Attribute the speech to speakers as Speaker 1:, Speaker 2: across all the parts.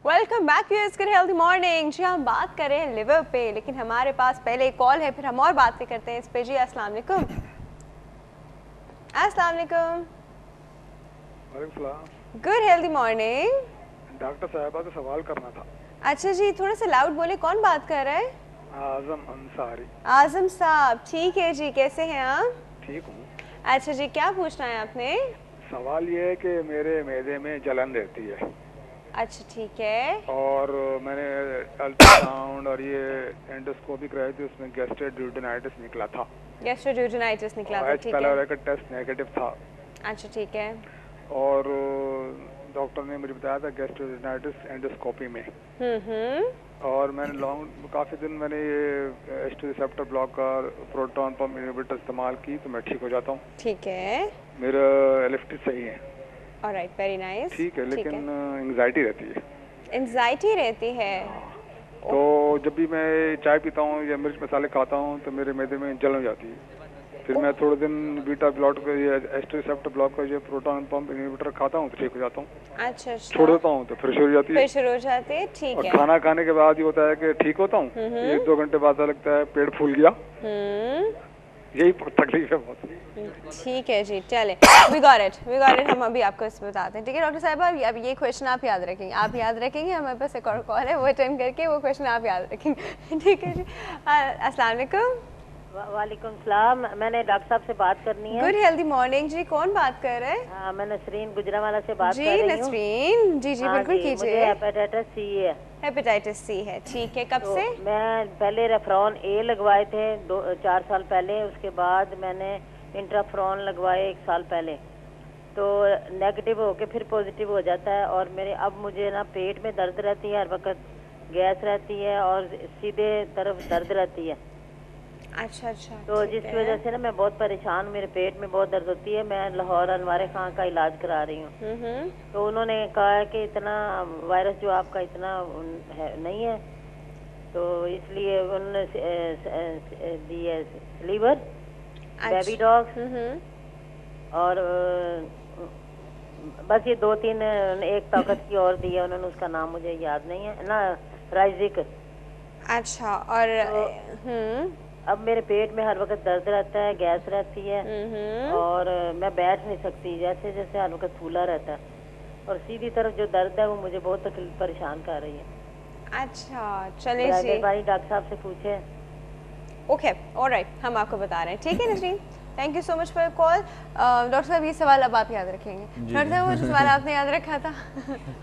Speaker 1: Welcome back you good healthy morning. जी हम बात कर रहे हैं लिवर पे, लेकिन हमारे पास पहले एक कॉल है, फिर हम और बातें करते हैं इस पे। जी अस्सलाम वालेकुम। अस्सलाम वालेकुम। Good healthy morning.
Speaker 2: डॉक्टर साहबा से सवाल करना था।
Speaker 1: अच्छा जी, थोड़ा सा लाउड बोले। कौन बात कर रहा है?
Speaker 2: आजम अंसारी।
Speaker 1: आजम साहब, ठीक है जी, कैसे हैं आप?
Speaker 2: ठीक हूँ।
Speaker 1: अच्छा जी, क्या पूछना है आपने?
Speaker 2: सवाल ये है कि मेरे मैदे में जलन रहती है।
Speaker 1: अच्छा ठीक है।
Speaker 2: और मैंने अल्ट्रासाउंड और ये एंडोस्कोपी कराई थी, उसमें गैस्ट्रोड्यूडेनाइटिस निकला था।
Speaker 1: गैस्ट्रोड्यूडेनाइटिस निकला था, ठीक है।
Speaker 2: पहले का टेस्ट नेगेटिव था।
Speaker 1: अच्छा ठीक है।
Speaker 2: और डॉक्टर ने मुझे बताया था गैस्ट्रोड्यूडेनाइटिस एंडोस्कोपी में। और मैंने काफ़ी दिन मैंने ये H two receptor blocker, proton pump inhibitor इस्तेमाल की, तो मैं ठीक हो जाता हूँ।
Speaker 1: ठीक है।
Speaker 2: मेरा एलिफ्टिस सही है।
Speaker 1: Alright, very nice.
Speaker 2: ठीक है, लेकिन एंग्जाइटी रहती है।
Speaker 1: एंग्जाइटी रहती है?
Speaker 2: तो जब भी मैं चाय पीता हूँ या मिर्च मसाले खाता हूँ तो मेरे मैदे में जलन हो जाती है। फिर मैं थोड़े दिन बीटा ब्लॉक का ये एच2 रिसेप्टर ब्लॉक का ये प्रोटॉन पंप इनहिबिटर खाता हूँ तो ठीक हो जाता हूँ।
Speaker 1: अच्छा।
Speaker 2: छोड़ देता हूँ तो फिर शुरू हो जाती है।
Speaker 1: फिर शुरू हो जाती है, ठीक है।
Speaker 2: और खाना खाने के बाद ये होता है कि ठीक होता हूँ, 1-2 घंटे बाद लगता है पेट फूल गया। यही तकलीफ है बहुत।
Speaker 1: ठीक है जी, चले, वी गॉट इट। हम अभी आपको इसमें बताते हैं, ठीक है डॉक्टर साहब। अब ये क्वेश्चन आप याद रखेंगे, हमारे पास एक और कॉल है, वो अटेंड करके वो क्वेश्चन आप याद रखेंगे, ठीक है जी। अस्सलाम वालेकुम।
Speaker 3: वालेकुम सलाम। मैंने डॉक्टर साहब से बात करनी है।
Speaker 1: गुड हेल्दी मॉर्निंग जी, कौन बात कर रहे हैं?
Speaker 3: मैं नसरीन गुजरावाला से बात कर रही हूँ।
Speaker 1: जी नसरीन, जी बिल्कुल कीजिए।
Speaker 3: मुझे हेपेटाइटिस सी है।
Speaker 1: हेपेटाइटिस सी है, ठीक है। कब से?
Speaker 3: मैं पहले रेफ्रॉन ए लगवाए थे 4 साल पहले, उसके बाद मैंने इंट्राफ्रॉन लगवाए 1 साल पहले। तो नेगेटिव होके फिर पॉजिटिव हो जाता है, और मेरे अब मुझे ना पेट में दर्द रहती है, हर वक्त गैस रहती है और सीधे तरफ दर्द रहती है।
Speaker 1: अच्छा।
Speaker 3: तो जिस वजह से ना मैं बहुत परेशान हूँ, मेरे पेट में बहुत दर्द होती है। मैं लाहौर अनवारे खां का इलाज करा रही हूँ। तो उन्होंने कहा कि इतना वायरस जो आपका इतना नहीं है, तो इसलिए उन्होंने दी है लीवर, बेबी डॉग्स, और बस ये 2-3 एक ताकत की और दी है उन्होंने, उसका नाम मुझे याद नहीं है ना, राइजिक।
Speaker 1: अच्छा। और
Speaker 3: तो अब मेरे पेट में हर वक्त दर्द रहता है, गैस रहती है, और मैं बैठ नहीं सकती, जैसे जैसे हर वक्त फूला रहता है, और सीधी तरफ जो दर्द है वो मुझे बहुत परेशान कर रही है।
Speaker 1: अच्छा चले जी,
Speaker 3: भाई डॉक्टर साहब से पूछे।
Speaker 1: ओके ऑलराइट, हम आपको बता रहे हैं, ठीक है Nasreen. Thank you so much for call. Doctor साहब ये सवाल अब आप याद रखेंगे। डॉक्टर साहब वो जो सवाल आपने याद रखा था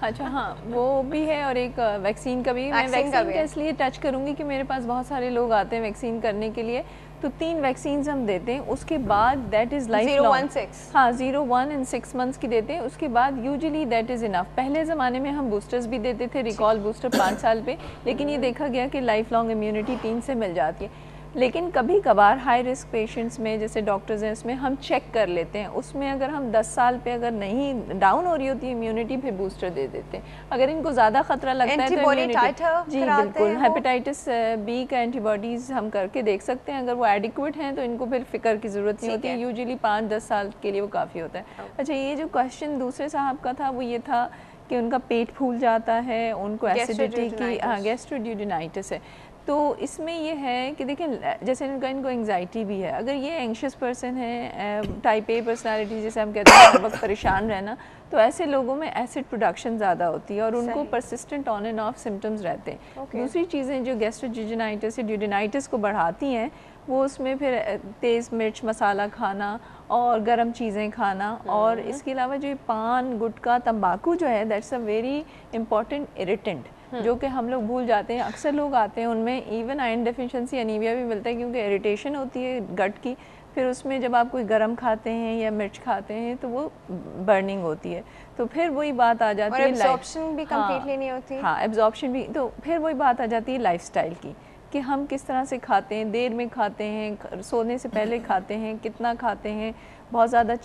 Speaker 4: अच्छा हाँ, वो भी है, और एक वैक्सीन का भी। मैं वैक्सीन का इसलिए टच करूँगी कि मेरे पास बहुत सारे लोग आते हैं वैक्सीन करने के लिए, तो 3 वैक्सीन हम देते हैं, उसके बाद दैट इज़ लाइफ लॉन्ग।
Speaker 1: 0-1-6
Speaker 4: हाँ, 0, 1 एंड 6 मंथ्स की देते हैं, उसके बाद यूजुअली दैट इज़ इनफ। पहले ज़माने में हम बूस्टर्स भी देते थे, रिकॉल बूस्टर 5 साल पे, लेकिन ये देखा गया कि लाइफ लॉन्ग इम्यूनिटी 3 से मिल जाती है। लेकिन कभी कभार हाई रिस्क पेशेंट्स में, जैसे डॉक्टर्स हैं, इसमें हम चेक कर लेते हैं, उसमें अगर हम 10 साल पे अगर नहीं डाउन हो रही होती है इम्यूनिटी, फिर बूस्टर दे देते हैं। अगर इनको ज़्यादा खतरा लगता है तो इम्यूनिटी, जी बिल्कुल, हेपेटाइटिस बी का एंटीबॉडीज़ हम करके देख सकते हैं। अगर वो एडिक्वेट हैं तो इनको फिर फिक्र की ज़रूरत नहीं होती है, यूजुअली 5-10 साल के लिए वो काफ़ी होता है। अच्छा, ये जो क्वेश्चन दूसरे साहब का था वो ये था कि उनका पेट फूल जाता है, उनको एसिडिटी की, हाँ गैस्ट्रोड्यूडेनाइटिस है। तो इसमें ये है कि देखें, जैसे इनको एंग्जाइटी भी है, अगर ये एंग्शियस पर्सन है, टाइप ए पर्सनालिटी जिसे हम कहते हैं, हर वक्त परेशान रहना, तो ऐसे लोगों में एसिड प्रोडक्शन ज़्यादा होती है और उनको persistent on end of symptoms रहते हैं। दूसरी चीज़ें जो गैस्ट्रोड्यूडेनाइटिस या ड्यूडेनाइटिस को बढ़ाती हैं, वो उसमें फिर तेज़ मिर्च मसाला खाना और गर्म चीज़ें खाना, और इसके अलावा जो पान, गुटखा, तंबाकू जो है, that's a very important irritant, जो कि हम लोग भूल जाते हैं। अक्सर लोग आते हैं उनमें इवन आयरन डेफिशिएंसी एनीमिया भी मिलता है, क्योंकि इरिटेशन होती है गट की, फिर उसमें जब आप कोई गरम खाते हैं या मिर्च खाते हैं तो वो बर्निंग होती है, तो फिर वही बात आ जाती है,
Speaker 1: एब्जॉर्प्शन भी कंप्लीटली नहीं होती।
Speaker 4: हाँ, एब्जॉर्प्शन भी, तो फिर वही बात आ जाती है लाइफस्टाइल की, कि हम किस तरह से खाते हैं, देर में खाते हैं, सोने से पहले खाते हैं, कितना खाते हैं, बहुत ज़्यादा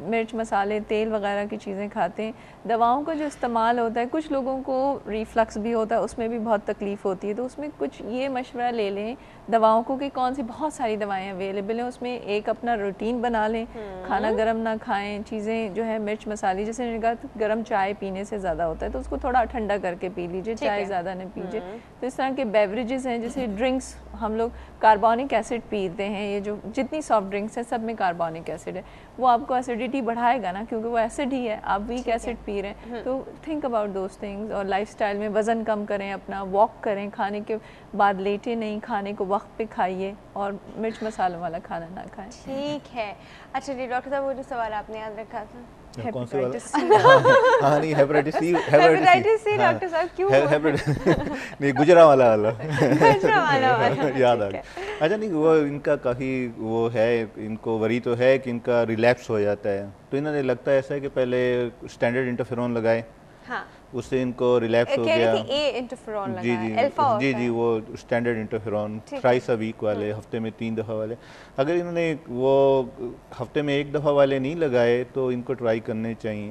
Speaker 4: मिर्च मसाले तेल वगैरह की चीज़ें खाते हैं, दवाओं का जो इस्तेमाल होता है, कुछ लोगों को रिफ्लक्स भी होता है, उसमें भी बहुत तकलीफ़ होती है, तो उसमें कुछ ये मशवरा ले लें दवाओं को कि कौन सी बहुत सारी दवाएं अवेलेबल हैं, उसमें एक अपना रूटीन बना लें, खाना गर्म ना खाएं, चीज़ें जो है मिर्च मसाले, जैसे मैंने कहा गर्म चाय पीने से ज़्यादा होता है तो उसको थोड़ा ठंडा करके पी लीजिए, चाय ज़्यादा नहीं पीजिए। तो इस तरह के बेवरेजेस हैं, जैसे ड्रिंक्स, हम लोग कार्बोनिक एसिड पीते हैं, ये जो जितनी सॉफ्ट ड्रिंक्स है सब में कार्बोनिक एसिड है, वो आपको एसिडिटी बढ़ाएगा ना, क्योंकि वो एसिड ही है, आप वीक एसिड पी रहे हैं। तो थिंक अबाउट दोज थिंग्स, और लाइफस्टाइल में वज़न कम करें, अपना वॉक करें, खाने के बाद लेटे नहीं, खाने को वक्त पे खाइए और मिर्च मसालों वाला खाना ना खाएं।
Speaker 1: ठीक है। अच्छा जी डॉक्टर साहब, वो जो सवाल आपने याद रखा था
Speaker 5: कौन सा वाला? हाँ नहीं, हेपेटाइटिस सी
Speaker 1: डॉक्टर साहब क्यों?
Speaker 5: नहीं, गुजरा वाला याद आ गया। अच्छा नहीं, वो इनका काफ़ी वो है, इनको वरी तो है कि इनका रिलैप्स हो जाता है, तो इन्होंने लगता है ऐसा है कि पहले स्टैंडर्ड इंटरफेरॉन लगाए, हाँ, उससे इनको रिलैप्स हो गया। जी, वो standard interferon thrice a week वाले, हफ्ते में 3 दफ़ा वाले, अगर इन्होंने वो हफ्ते में 1 दफ़ा वाले नहीं लगाए तो इनको ट्राई करने चाहिए।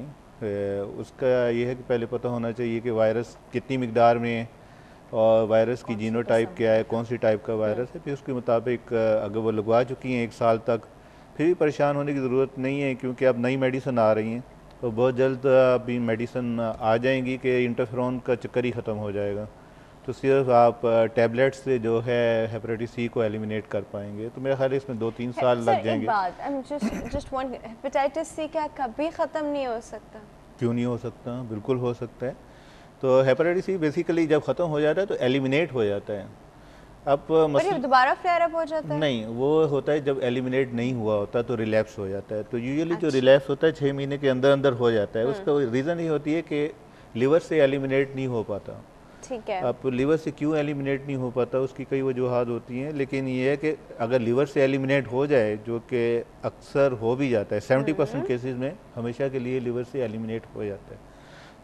Speaker 5: उसका ये है कि पहले पता होना चाहिए कि वायरस कितनी मिकदार में है और वायरस की जीनोटाइप क्या है, कौन सी टाइप का वायरस है, फिर उसके मुताबिक अगर वो लगवा चुकी हैं 1 साल तक, फिर भी परेशान होने की ज़रूरत नहीं है, क्योंकि अब नई मेडिसिन आ रही हैं तो बहुत जल्द अभी मेडिसिन आ जाएंगी कि इंटरफेरॉन का चक्कर ही ख़त्म हो जाएगा, तो सिर्फ आप टैबलेट से जो है हेपेटाइटिस सी को एलिमिनेट कर पाएंगे। तो मेरे ख्याल है इसमें 2-3 साल लग जाएंगे।
Speaker 1: हेपेटाइटिस सी क्या कभी ख़त्म नहीं हो सकता?
Speaker 5: क्यों नहीं हो सकता, बिल्कुल हो सकता है। तो हेपेटाइटिस सी बेसिकली जब ख़त्म हो जाता है तो एलिमिनेट हो जाता है। अब
Speaker 1: दोबारा फ्लेयर अप हो जाता है?
Speaker 5: नहीं, वो होता है जब एलिमिनेट नहीं हुआ होता तो रिलैप्स हो जाता है। तो यूजुअली जो रिलैप्स होता है 6 महीने के अंदर अंदर हो जाता है। उसका रीज़न ये होती है कि लिवर से एलिमिनेट नहीं हो पाता।
Speaker 1: ठीक है।
Speaker 5: अब लिवर से क्यों एलिमिनेट नहीं हो पाता, उसकी कई वजूहात होती हैं, लेकिन ये है कि अगर लिवर से एलिमिनेट हो जाए, जो कि अक्सर हो भी जाता है, 70% केसेस में हमेशा के लिए लिवर से एलिमिनेट हो जाता है।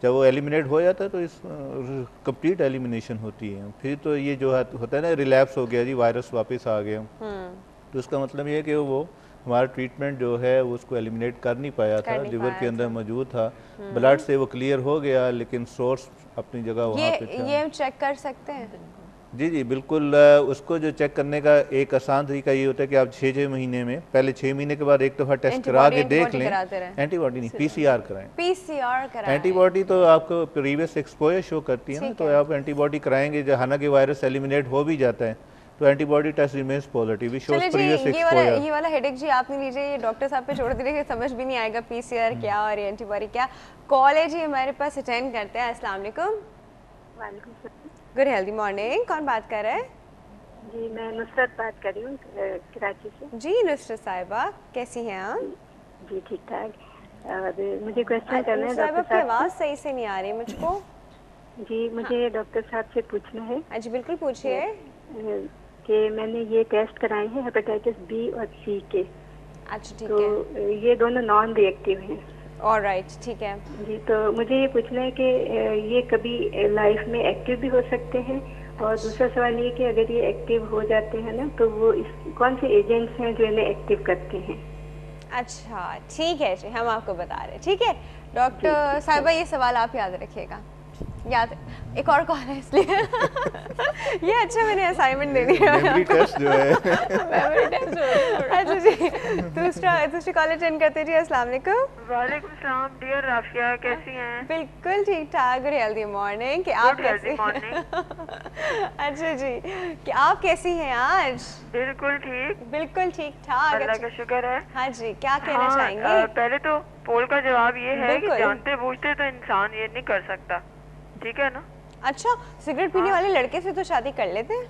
Speaker 5: जब वो एलिमिनेट हो जाता है तो इस कंप्लीट एलिमिनेशन होती है। फिर तो ये जो होता है ना, रिलैप्स हो गया जी, वायरस वापस आ गया, तो उसका मतलब ये है कि वो हमारा ट्रीटमेंट जो है वो उसको एलिमिनेट कर नहीं पाया था, लिवर के अंदर मौजूद था, ब्लड से वो क्लियर हो गया लेकिन सोर्स अपनी जगह वहाँ पे था।
Speaker 1: ये चेक कर सकते हैं?
Speaker 5: जी बिल्कुल। उसको जो चेक करने का एक आसान तरीका ये होता है कि आप 6 महीने में, पहले 6 महीने के बाद एक दफ़ा टेस्ट करा के देख लें। एंटीबॉडी नहीं, PCR कराएं।
Speaker 1: PCR कराएं।
Speaker 5: एंटीबॉडी तो आपको प्रीवियस एक्सपोजर शो करती है ना, तो आप एंटीबॉडी कराएंगे, जब हालांकि वायरस एलिमिनेट हो भी जाता है तो antibody test remains positive, shows previous exposure.
Speaker 1: ये वाला हेडेक जी आपने लीजिए, ये डॉक्टर साहब पे छोड़ दीजिए, समझ भी नहीं आएगा PCR क्या और एंटीबॉडी क्या। कॉल है जी हमारे पास, अटेंड करते हैं। अस्सलाम वालेकुम।
Speaker 6: वालेकुम सलाम।
Speaker 1: गुड हेल्दी मॉर्निंग, कौन बात कर रहा है?
Speaker 6: जी मैं नुसरत बात कर रही हूँ कराची से।
Speaker 1: जी नुसरत साहिबा, कैसी हैं आप?
Speaker 6: जी ठीक ठाक। मुझे क्वेश्चन करना है डॉक्टर साहब।
Speaker 1: आवाज़ सही से नहीं आ रही मुझको।
Speaker 6: जी मुझे डॉक्टर साहब से पूछना है।
Speaker 1: जी बिल्कुल पूछिए।
Speaker 6: कि मैंने ये टेस्ट कराए हैं हेपेटाइटिस B और C के।
Speaker 1: अच्छा ठीक है।
Speaker 6: तो ये दोनों नॉन रिएक्टिव हैं।
Speaker 1: ऑलराइट, ठीक है जी।
Speaker 6: तो मुझे ये पूछना है कि ये कभी लाइफ में एक्टिव भी हो सकते हैं, और दूसरा सवाल ये कि अगर ये एक्टिव हो जाते हैं ना, तो वो कौन से एजेंट्स हैं जो इन्हें एक्टिव करते हैं?
Speaker 1: अच्छा ठीक है जी, हम आपको बता रहे हैं। ठीक है डॉक्टर साहिबा, ये सवाल आप याद रखिएगा। याद, एक और कॉल है इसलिए ये अच्छा मैंने असाइनमेंट दे दिया।
Speaker 5: मेमोरी टेस्ट जो है।
Speaker 1: मेमोरी टेस्ट जो है। अच्छा जी, दूसरी कॉल अटेंड करते जी। अस्सलाम वालेकुम।
Speaker 7: वालेकुम सलाम डियर राफिया, कैसी हैं?
Speaker 1: बिल्कुल ठीक ठाक। Good healthy morning. कि आप कैसी हैं? अच्छा जी, कि आप कैसी हैं आज?
Speaker 7: बिल्कुल ठीक,
Speaker 1: बिल्कुल ठीक ठाक,
Speaker 7: अल्लाह का शुक्र है।
Speaker 1: हाँ जी, क्या कहना चाहेंगे?
Speaker 7: पहले तो पोल का जवाब ये है कि जानते बूझते तो इंसान ये नहीं कर सकता, ठीक है ना?
Speaker 1: अच्छा, सिगरेट पीने वाले लड़के से तो शादी कर लेते हैं?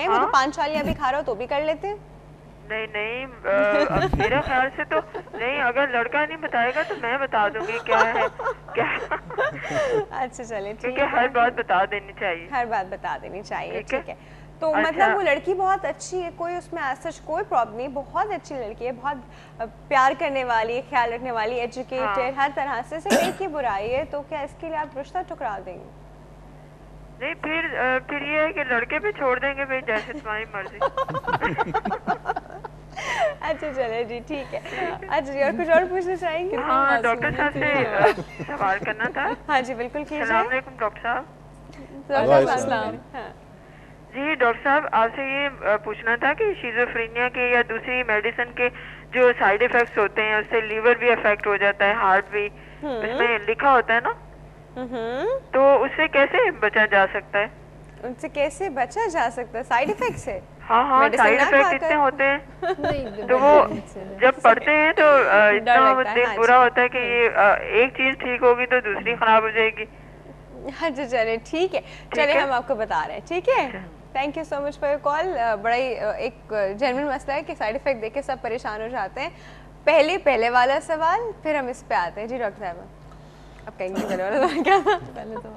Speaker 1: वो तो 5 साल या भी खा रहा हो तो भी कर लेते हैं?
Speaker 7: नहीं, अब मेरा ख्याल से तो नहीं, अगर लड़का नहीं बताएगा तो मैं बता दूंगी क्या है क्या।
Speaker 1: अच्छा चले ठीक है,
Speaker 7: हर बात बता देनी चाहिए,
Speaker 1: हर बात बता देनी चाहिए। ठीक है, तो मतलब वो लड़की बहुत अच्छी है, कोई उसमें ऐसा कोई प्रॉब्लम नहीं, बहुत अच्छी लड़की है, बहुत प्यार करने वाली है, ख्याल रखने वाली, एजुकेटेड, हर तरह से। सिर्फ एक ही बुराई है, तो क्या इसके लिए आप रिश्ता ठुकरा देंगे?
Speaker 7: नहीं, फिर ये है कि लड़के पे छोड़ देंगे भाई, जैसे तुम्हारी मर्जी।
Speaker 1: अच्छा चले जी, ठीक है। अच्छा जी, और कुछ और पूछना चाहेंगे?
Speaker 7: हाँ, डॉक्टर साहब से सवाल करना था।
Speaker 1: हाँ जी, बिल्कुल कीजिए।
Speaker 7: अस्सलाम वालेकुम डॉक्टर साहब।
Speaker 1: हाँ।
Speaker 7: जी डॉक्टर साहब, आपसे ये पूछना था कि शिज़ोफ्रेनिया के या दूसरी मेडिसिन के जो साइड इफेक्ट्स होते हैं, उससे लीवर भी अफेक्ट हो जाता है, हार्ट भी, उसमें लिखा होता है ना, तो उससे कैसे बचा जा सकता है?
Speaker 1: उनसे कैसे बचा जा सकता है? साइड इफेक्ट से?
Speaker 7: हाँ हाँ, साइड इफेक्ट इतने होते हैं तो वो जब पढ़ते हैं तो इतना दिल बुरा होता है कि ये एक चीज ठीक होगी तो दूसरी खराब हो जाएगी।
Speaker 1: अच्छा चले ठीक है, चले हम आपको बता रहे हैं, ठीक है। Thank you so much for your call. बड़ा ही एक जेन्युइन मसला है कि साइड इफेक्ट देख के सब परेशान हो जाते हैं। पहले वाला सवाल, फिर हम इस पे आते हैं। जी डॉक्टर साहब, अब कहेंगे पहले वाला सवाल क्या था? पहले तो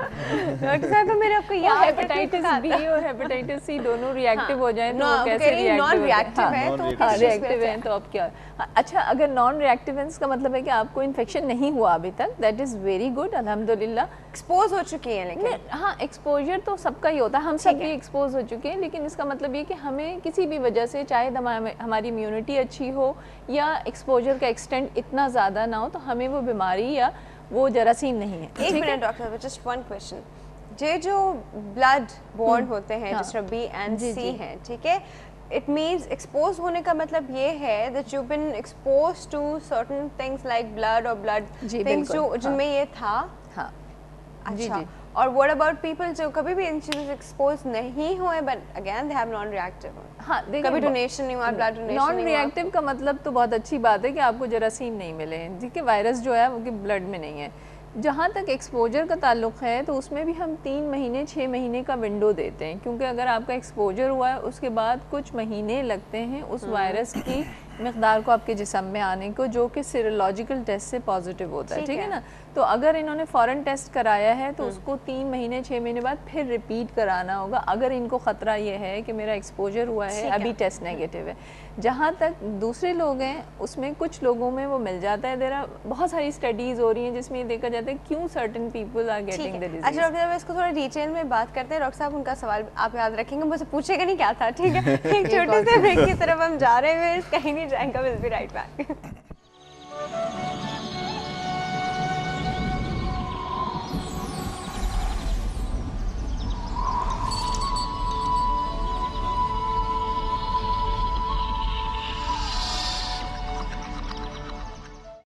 Speaker 1: डॉक्टर साहब मेरे आपको याद है
Speaker 4: हेपेटाइटिस बी और हेपेटाइटिस सी दोनों रिएक्टिव हो जाएं तो कैसे
Speaker 1: नॉन रिएक्टिव है तो
Speaker 4: रिएक्टिव है तो अब क्या? अच्छा, अगर नॉन रिएक्टिवेंस का मतलब है कि आपको इन्फेक्शन नहीं हुआ अभी तक, दैट इज़ वेरी गुड, अल्हम्दुलिल्लाह।
Speaker 1: एक्सपोज हो चुकी हैं लेकिन
Speaker 4: हाँ, एक्सपोजर तो सबका ही होता है, हम सब भी एक्सपोज हो चुके हैं, लेकिन इसका मतलब ये कि हमें किसी भी वजह से, चाहे हमारी इम्यूनिटी अच्छी हो या एक्सपोजर का एक्सटेंट इतना ज़्यादा ना हो, तो हमें वो बीमारी या वो जरासीम नहीं है।
Speaker 1: एक minute doctor, just one question. ये जो ब्लड बॉर्न होते हैं जिस तरह बी एंड सी हैं, ठीक है, इट मीन्स एक्सपोज होने का मतलब ये है that you been expose to certain things like blood और ब्लड थिंग्स जो जिनमें ये था।
Speaker 4: हाँ,
Speaker 1: अच्छा। और व्हाट अबाउट पीपल जो कभी भी इन चीज़ों से एक्सपोज नहीं हुए but again they have non reactive? हाँ, कभी डोनेशन नहीं हुआ, ब्लड डोनेशन
Speaker 4: नॉन रिएक्टिव का मतलब तो बहुत अच्छी बात है कि आपको जरासीम नहीं मिले हैं, ठीक है, वायरस जो है वो कि ब्लड में नहीं है। जहाँ तक एक्सपोजर का ताल्लुक़ है तो उसमें भी हम 3 महीने 6 महीने का विंडो देते हैं, क्योंकि अगर आपका एक्सपोजर हुआ है उसके बाद कुछ महीने लगते हैं उस वायरस की मकदार को आपके जिस्म में आने को, जो कि सीरोलॉजिकल टेस्ट से पॉजिटिव होता है, ठीक है ना। तो अगर इन्होंने फ़ौरन टेस्ट कराया है तो उसको 3 महीने 6 महीने बाद फिर रिपीट कराना होगा, अगर इनको ख़तरा ये है कि मेरा एक्सपोजर हुआ है, अभी टेस्ट नेगेटिव है। जहाँ तक दूसरे लोग हैं उसमें कुछ लोगों में वो मिल जाता है। देरा बहुत सारी स्टडीज़ हो रही हैं जिसमें ये देखा जाता है क्यों certain people are getting the disease.
Speaker 1: अच्छा डॉक्टर साहब, इसको थोड़ा डिटेल में बात करते हैं। डॉक्टर साहब, उनका सवाल आप याद रखेंगे, मुझसे पूछेगा नहीं क्या था, ठीक है। एक छोटे से ब्रेक की तरफ हम जा रहे हैं, कहीं नहीं जाएंगे, विल बी राइट बैक।